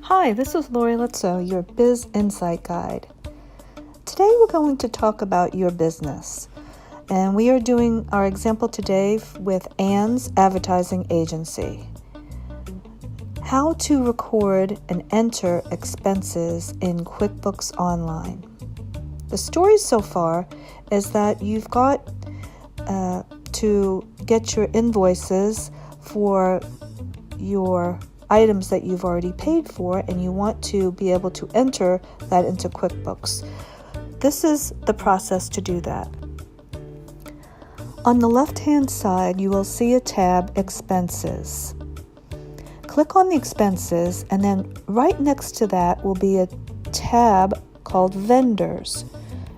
Hi, this is Laurie Letzo, your Biz Insight guide. Today we're going to talk about your business, and we are doing our example today with Ann's Advertising Agency. How to record and enter expenses in QuickBooks Online. The story so far is that you've got to get your invoices for your items that you've already paid for, and you want to be able to enter that into QuickBooks. This is the process to do that. On the left-hand side, you will see a tab, Expenses. Click on the expenses, and then right next to that will be a tab called Vendors.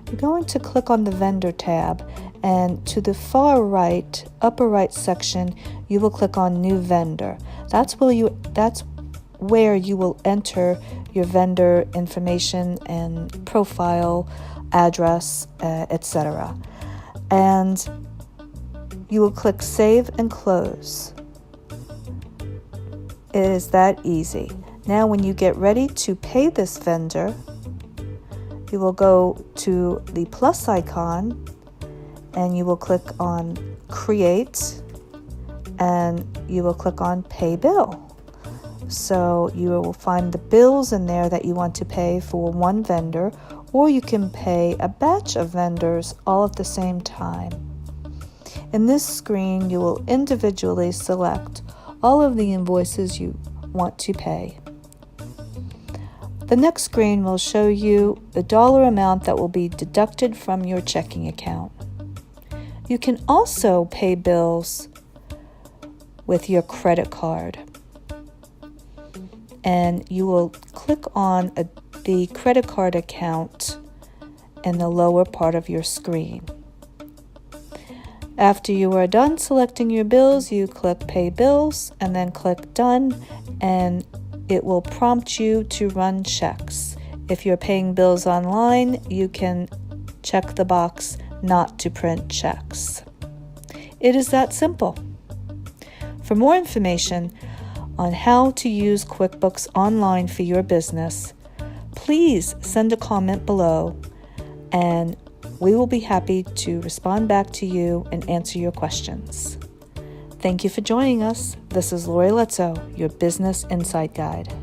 You're going to click on the Vendor tab, and to the far right, upper right section, you will click on New Vendor. That's where you will enter your vendor information and profile, address, etc. And you will click Save and Close. It is that easy. Now when you get ready to pay this vendor, you will go to the plus icon and you will click on Create, and you will click on Pay Bill. So you will find the bills in there that you want to pay for one vendor, or you can pay a batch of vendors all at the same time. In this screen, you will individually select all of the invoices you want to pay. The next screen will show you the dollar amount that will be deducted from your checking account. You can also pay bills with your credit card, and you will click on the credit card account in the lower part of your screen. After you are done selecting your bills, you click Pay Bills and then click Done, and it will prompt you to run checks. If you're paying bills online, you can check the box Not to print checks. It is that simple. For more information on how to use QuickBooks Online for your business, please send a comment below, and we will be happy to respond back to you and answer your questions. Thank you for joining us. This is Laurie Letzo, your Business Insight Guide.